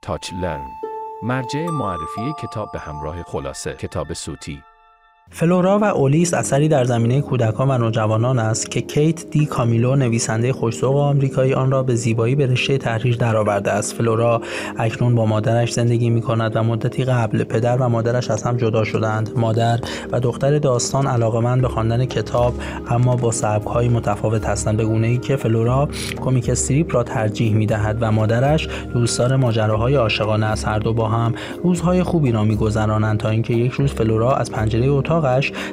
تاچ لرن، مرجع معرفی کتاب به همراه خلاصه کتاب صوتی. فلورا و اولیس اثری در زمینه کودکان و نوجوانان است که کیت دی کامیلو نویسنده خوش‌ذوق آمریکایی آن را به زیبایی به رشته تحریر درآورده است. فلورا اکنون با مادرش زندگی می‌کند و مدتی قبل پدر و مادرش از هم جدا شدند. مادر و دختر داستان علاقه‌مند به خواندن کتاب اما با سبک‌های متفاوت هستند، به گونه‌ای که فلورا کمیک استریپ را ترجیح می‌دهد و مادرش دوستدار ماجراهای عاشقانه است. هر دو با هم روزهای خوبی را می‌گذرانند تا اینکه یک روز فلورا از پنجره اتاقش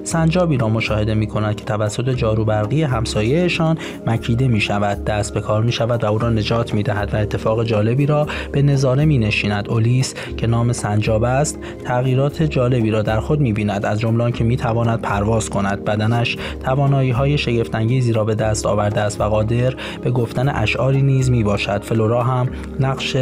سنجابی را مشاهده می کند که توسط جارو برقی همسایه‌شان مکیده می شود. دست به کار می شود و او را نجات می دهد و اتفاق جالبی را به نظاره می نشیند. اولیس که نام سنجاب است تغییرات جالبی را در خود می بیند، از جمله آنکه می تواند پرواز کند. بدنش توانایی های شگفت انگیزی را به دست آورده است و قادر به گفتن اشعاری نیز می باشد. فلورا هم نقش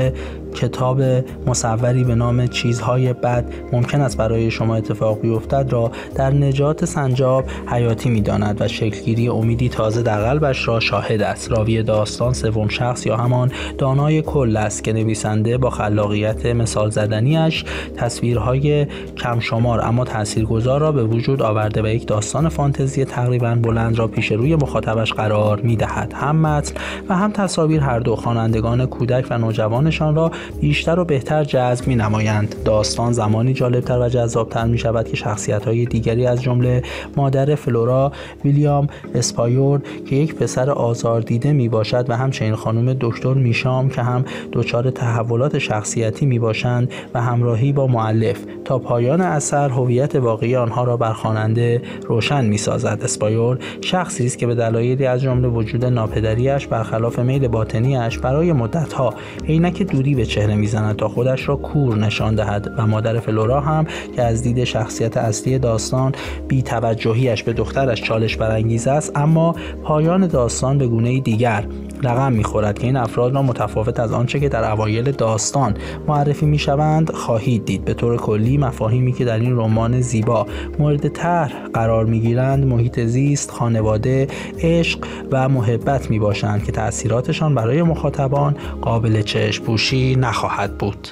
کتاب مصوری به نام چیزهای بد ممکن است برای شما اتفاق بیفتد را در نجات سنجاب حیاتی می‌داند و شکلگیری امیدی تازه در قلبش را شاهد است. راوی داستان سوم شخص یا همان دانای کل است که نویسنده با خلاقیت مثال زدنیش تصویرهای کم شمار اما تاثیرگذار را به وجود آورده و یک داستان فانتزی تقریباً بلند را پیش روی مخاطبش قرار می‌دهد. هم متن و هم تصاویر هر دو خوانندگان کودک و نوجوانشان را بیشتر و بهتر جذب می‌نمایند. داستان زمانی جالبتر و جذابتر می‌شود که شخصیت‌های دیگری از جمله مادر فلورا، ویلیام اسپایور که یک پسر آزاردیده میباشد و همچنین خانم دکتر میشام که هم دچار تحولات شخصیتی میباشند و همراهی با مؤلف تا پایان اثر هویت واقعی آنها را بر خواننده روشن میسازد. اسپایور شخصی است که به دلایلی از جمله وجود ناپدری‌اش برخلاف میل باطنی‌اش برای مدت‌ها عینک دودی به چهره میزند تا خودش را کور نشان دهد و مادر فلورا هم که از دید شخصیت اصلی داستان بی توجهیش به دخترش چالش برانگیز است، اما پایان داستان به گونه‌ای دیگر رقم می‌خورد که این افراد را متفاوت از آنچه که در اوایل داستان معرفی می‌شوند خواهید دید. به طور کلی مفاهیمی که در این رمان زیبا مورد طرح قرار می‌گیرند محیط زیست، خانواده، عشق و محبت می‌باشند که تأثیراتشان برای مخاطبان قابل چشم‌پوشی نخواهد بود.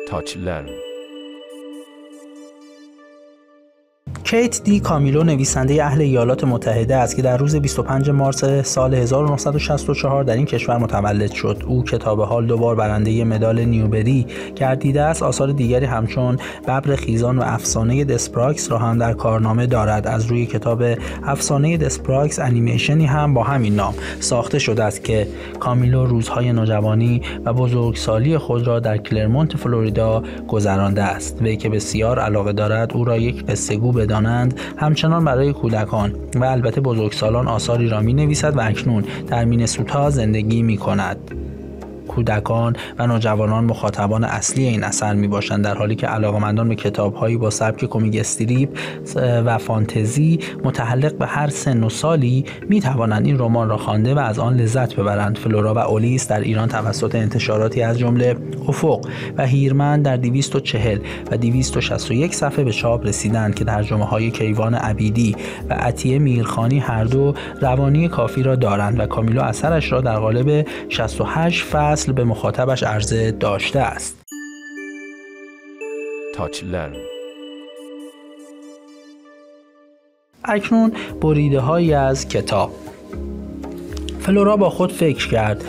تاچ لرن. کیت دی کامیلو نویسنده اهل ایالات متحده است که در روز 25 مارس سال 1964 در این کشور متولد شد. او که به حال 2 بار برنده مدال نیوبری گردیده است. آثار دیگری همچون ببر خیزان و افسانه دسپراکس را هم در کارنامه دارد. از روی کتاب افسانه دسپراکس انیمیشنی هم با همین نام ساخته شده است که کامیلو روزهای نوجوانی و بزرگسالی خود را در کلرمونت فلوریدا گذرانده است. وی که بسیار علاقه دارد او را یک قصه گو بدانند، همچنان برای کودکان و البته بزرگسالان آثاری را می نویسد و اکنون در مینسوتا زندگی می کند. کودکان و نوجوانان مخاطبان اصلی این اثر می باشند، در حالی که علاقه‌مندان به کتاب‌هایی با سبک کمیک استریپ و فانتزی متعلق به هر سن و سالی می توانند این رمان را خوانده و از آن لذت ببرند. فلورا و اولیس در ایران توسط انتشاراتی از جمله افق و هیرمن در 240 و 261 صفحه به چاپ رسیدند که ترجمه‌های کیوان عبیدی و عطیه میرخانی هر دو روانی کافی را دارند و کامیلو اثرش را در قالب 68 فصل به مخاطبش عرضه داشته است. تاچ لرن. اکنون بریده هایی از کتاب. فلورا با خود فکر کرد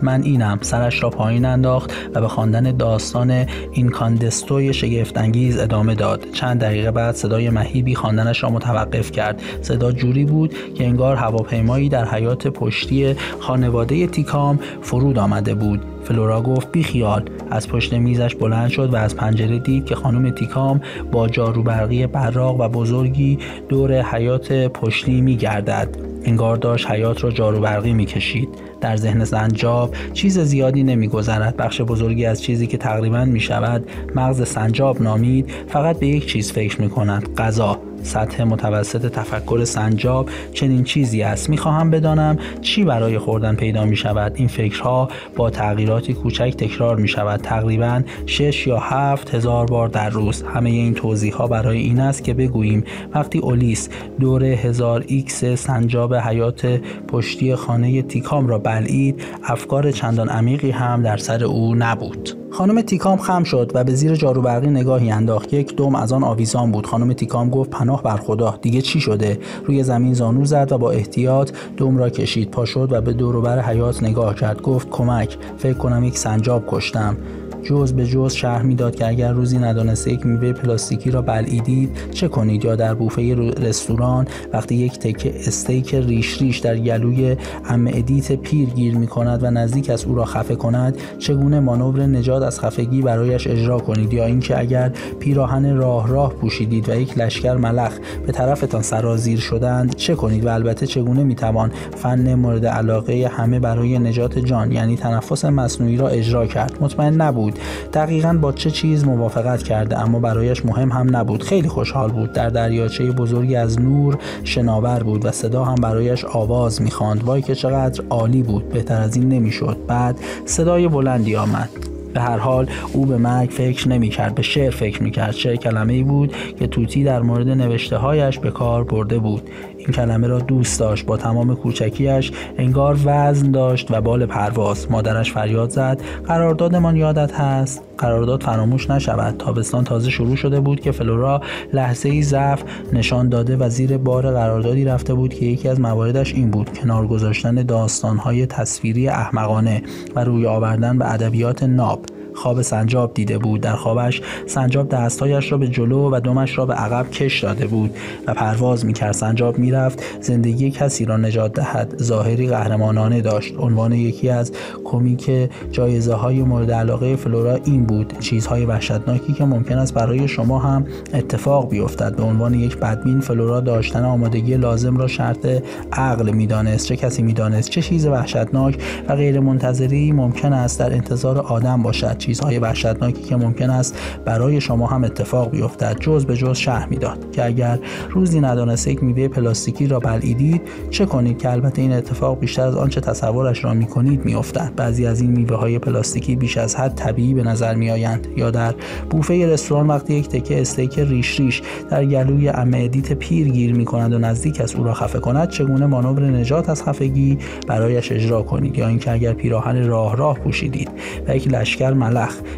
من اینم. سرش را پایین انداخت و به خواندن داستان اینکاندستوی شگفت‌انگیز ادامه داد. چند دقیقه بعد صدای مهیبی خواندنش را متوقف کرد. صدا جوری بود که انگار هواپیمایی در حیاط پشتی خانواده تیکام فرود آمده بود. فلورا گفت بی خیال. از پشت میزش بلند شد و از پنجره دید که خانم تیکام با جارو برقی براق و بزرگی دور حیاط پشتی می‌گردد. انگار داشت حیاط را جارو برقی می‌کشید. در ذهن سنجاب چیز زیادی نمی‌گذرد. بخش بزرگی از چیزی که تقریباً می‌شود مغز سنجاب نامید فقط به یک چیز فکر می‌کند: غذا. سطح متوسط تفکر سنجاب چنین چیزی است. میخواهم بدانم چی برای خوردن پیدا میشود. این فکرها با تغییراتی کوچک تکرار میشود، تقریباً 6 یا 7 هزار بار در روز. همه این توضیحها برای این است که بگوییم وقتی اولیس دور 1000X سنجاب حیات پشتی خانه تیکام را بلعید، افکار چندان عمیقی هم در سر او نبود. خانم تیکام خم شد و به زیر جاروبرقی نگاهی انداخت. یک دم از آن آویزان بود. خانم تیکام گفت پناه بر خدا، دیگه چی شده؟ روی زمین زانو زد و با احتیاط دم را کشید. پا شد و به دور و بر حیاط نگاه کرد. گفت کمک، فکر کنم یک سنجاب کشتم. جز به جز شرح میداد که اگر روزی ندانسته یک میوه پلاستیکی را بلعیدید چه کنید، یا در بوفه رستوران وقتی یک تکه استیک ریش ریش در گلوی عمه ادیت پیر گیر میکند و نزدیک است او را خفه کند چگونه مانور نجات از خفگی برایش اجرا کنید، یا اینکه اگر پیراهن راه پوشیدید و یک لشکر ملخ به طرفتان سرازیر شدند چه کنید، و البته چگونه میتوان فن مورد علاقه همه برای نجات جان یعنی تنفس مصنوعی را اجرا کرد. مطمئن نبود دقیقاً با چه چیز موافقت کرده، اما برایش مهم هم نبود. خیلی خوشحال بود. در دریاچه بزرگی از نور شناور بود و صدا هم برایش آواز می‌خواند. وای که چقدر عالی بود، بهتر از این نمی‌شد. بعد صدای بلندی آمد. به هر حال او به مرگ فکر نمی‌کرد، به شعر فکر می‌کرد. شعر کلمه‌ای بود که توتی در مورد نوشته‌هایش به کار برده بود. این کلمه را دوست داشت. با تمام کوچکیش انگار وزن داشت و بال پرواز. مادرش فریاد زد قراردادمان یادت هست؟ قرارداد فراموش نشود. تابستان تازه شروع شده بود که فلورا لحظه‌ای ضعف نشان داده و زیر بار قراردادی رفته بود که یکی از مواردش این بود: کنار گذاشتن داستان‌های تصویری احمقانه و روی آوردن به ادبیات ناب. خواب سنجاب دیده بود. در خوابش سنجاب دستهایش را به جلو و دمش را به عقب کش داده بود و پرواز می‌کرد. سنجاب می‌رفت زندگی کسی را نجات دهد. ظاهری قهرمانانه داشت. عنوان یکی از کمیک جایزه‌های مورد علاقه فلورا این بود: چیزهای وحشتناکی که ممکن است برای شما هم اتفاق بیفتد. به عنوان یک بدبین فلورا داشتن آمادگی لازم را شرط عقل می‌دانست. چه کسی می‌دانست چه چیز وحشتناک و غیرمنتظری ممکن است در انتظار آدم باشد، چیزهای وحشتناکی که ممکن است برای شما هم اتفاق بیفتد. جز به جز شرح میداد که اگر روزی ندانسته یک میوه پلاستیکی را بلعیدید چه کنید، که البته این اتفاق بیشتر از آنچه تصورش را میکنید میافتد. بعضی از این میوه های پلاستیکی بیش از حد طبیعی به نظر میآیند. یا در بوفه رستوران وقتی یک تکه استیک ریش ریش در گلوی عمه ادیت پیر گیر میکند و نزدیک است او را خفه کند چگونه مانور نجات از خفگی برایش اجرا کنید. یا اینکه اگر پیراهن راه پوشیدید و یک لشکر ملخ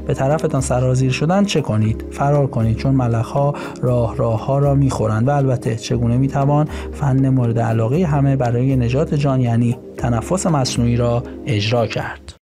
به طرفتان سرازیر شدن چه کنید؟ فرار کنید، چون ملخ‌ها راه را میخورند. و البته چگونه میتوان فن مورد علاقه همه برای نجات جان یعنی تنفس مصنوعی را اجرا کرد.